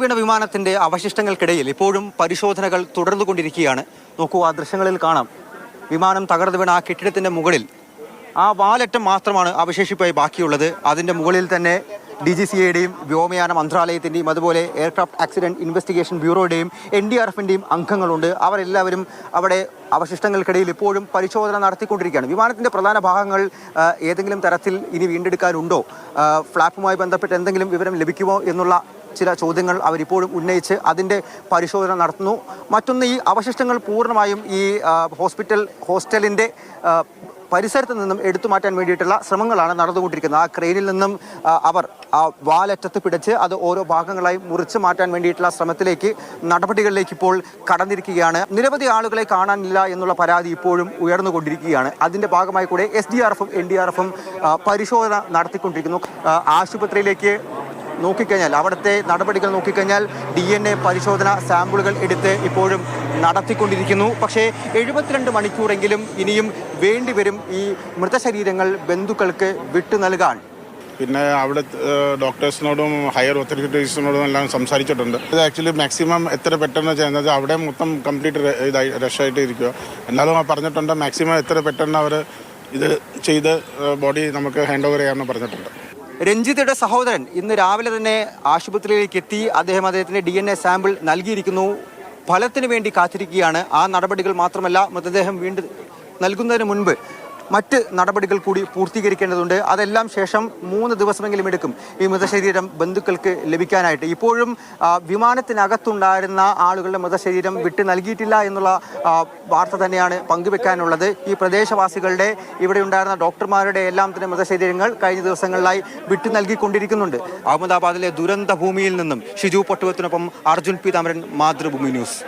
വീണ വിമാനത്തിന്റെ അവശിഷ്ടങ്ങൾക്കിടയിൽ ഇപ്പോഴും പരിശോധനകൾ തുടർന്നുകൊണ്ടിരിക്കുകയാണ്. നോക്കൂ, ആ ദൃശ്യങ്ങളിൽ കാണാം. വിമാനം തകർന്നു വീണ ആ കെട്ടിടത്തിന്റെ മുകളിൽ ആ വാലറ്റം മാത്രമാണ് അവശേഷിപ്പായി ബാക്കിയുള്ളത്. അതിന്റെ മുകളിൽ തന്നെ DGCAയുടെയും വ്യോമയാന മന്ത്രാലയത്തിന്റെയും അതുപോലെ എയർക്രാഫ്റ്റ് ആക്സിഡന്റ് ഇൻവെസ്റ്റിഗേഷൻ ബ്യൂറോയുടെയും NDRFന്റെയും അംഗങ്ങളുണ്ട്. അവരെല്ലാവരും അവിടെ അവശിഷ്ടങ്ങൾക്കിടയിൽ ഇപ്പോഴും പരിശോധന നടത്തിക്കൊണ്ടിരിക്കുകയാണ്. വിമാനത്തിന്റെ പ്രധാന ഭാഗങ്ങൾ ഏതെങ്കിലും തരത്തിൽ ഇനി വീണ്ടെടുക്കാനുണ്ടോ, ഫ്ലാപ്പുമായി ബന്ധപ്പെട്ട് എന്തെങ്കിലും വിവരം ലഭിക്കുമോ എന്നുള്ള ചില ചോദ്യങ്ങൾ അവരിപ്പോഴും ഉന്നയിച്ച് അതിൻ്റെ പരിശോധന നടത്തുന്നു. മറ്റൊന്ന്, ഈ അവശിഷ്ടങ്ങൾ പൂർണ്ണമായും ഈ ഹോസ്റ്റലിൻ്റെ പരിസരത്ത് നിന്നും എടുത്തു മാറ്റാൻ വേണ്ടിയിട്ടുള്ള ശ്രമങ്ങളാണ് നടന്നുകൊണ്ടിരിക്കുന്നത്. ആ ക്രെയിനിൽ നിന്നും അവർ ആ വാലറ്റത്ത് പിടിച്ച് അത് ഓരോ ഭാഗങ്ങളായി മുറിച്ച് മാറ്റാൻ വേണ്ടിയിട്ടുള്ള ശ്രമത്തിലേക്ക്, നടപടികളിലേക്ക് ഇപ്പോൾ കടന്നിരിക്കുകയാണ്. നിരവധി ആളുകളെ കാണാനില്ല എന്നുള്ള പരാതി ഇപ്പോഴും ഉയർന്നുകൊണ്ടിരിക്കുകയാണ്. അതിൻ്റെ ഭാഗമായി കൂടെ SDRFും NDRFും പരിശോധന നടത്തിക്കൊണ്ടിരിക്കുന്നു. ആശുപത്രിയിലേക്ക് നോക്കിക്കഴിഞ്ഞാൽ, അവിടുത്തെ നടപടികൾ നോക്കിക്കഴിഞ്ഞാൽ DNA പരിശോധന സാമ്പിളുകൾ എടുത്ത് ഇപ്പോഴും നടത്തിക്കൊണ്ടിരിക്കുന്നു. പക്ഷേ 72 മണിക്കൂറെങ്കിലും ഇനിയും വേണ്ടിവരും ഈ മൃതശരീരങ്ങൾ ബന്ധുക്കൾക്ക് വിട്ടു നൽകാൻ. പിന്നെ അവിടെ ഡോക്ടേഴ്സിനോടും ഹയർ ഒത്തോറിറ്റീസിനോടും എല്ലാം സംസാരിച്ചിട്ടുണ്ട്. ഇത് ആക്ച്വലി മാക്സിമം എത്ര പെട്ടെന്ന് ചെയ്യുന്നത്, അവിടെ മൊത്തം കംപ്ലീറ്റ് രഷായിട്ട് ഇരിക്കുക. എന്നാലും പറഞ്ഞിട്ടുണ്ട് മാക്സിമം എത്ര പെട്ടെന്ന് അവർ ഇത് ചെയ്ത് ബോഡി നമുക്ക് ഹാൻഡ് ഓവർ ചെയ്യാമെന്ന് പറഞ്ഞിട്ടുണ്ട്. രഞ്ജിതയുടെ സഹോദരൻ ഇന്ന് രാവിലെ തന്നെ ആശുപത്രിയിലേക്ക് എത്തി. അദ്ദേഹത്തിന്റെ DNA സാമ്പിൾ നൽകിയിരിക്കുന്നു. ഫലത്തിന് വേണ്ടി കാത്തിരിക്കുകയാണ്. ആ നടപടികൾ മാത്രമല്ല, മൃതദേഹം വീണ്ടും നൽകുന്നതിന് മുൻപ് മറ്റ് നടപടികൾ കൂടി പൂർത്തീകരിക്കേണ്ടതുണ്ട്. അതെല്ലാം ശേഷം 3 ദിവസമെങ്കിലും എടുക്കും ഈ മൃതശരീരം ബന്ധുക്കൾക്ക് ലഭിക്കാനായിട്ട്. ഇപ്പോഴും വിമാനത്തിനകത്തുണ്ടായിരുന്ന ആളുകളുടെ മൃതശരീരം വിട്ട് നൽകിയിട്ടില്ല എന്നുള്ള വാർത്ത തന്നെയാണ് പങ്കുവെക്കാനുള്ളത്. ഈ പ്രദേശവാസികളുടെ, ഇവിടെ ഉണ്ടായിരുന്ന ഡോക്ടർമാരുടെ എല്ലാം തന്നെ മൃതശരീരങ്ങൾ കഴിഞ്ഞ ദിവസങ്ങളിലായി വിട്ടു നൽകിക്കൊണ്ടിരിക്കുന്നുണ്ട്. അഹമ്മദാബാദിലെ ദുരന്ത ഭൂമിയിൽ നിന്നും ഷിജു പൊട്ടുവത്തിനൊപ്പം അർജുൻ പി താമരൻ, മാതൃഭൂമി ന്യൂസ്.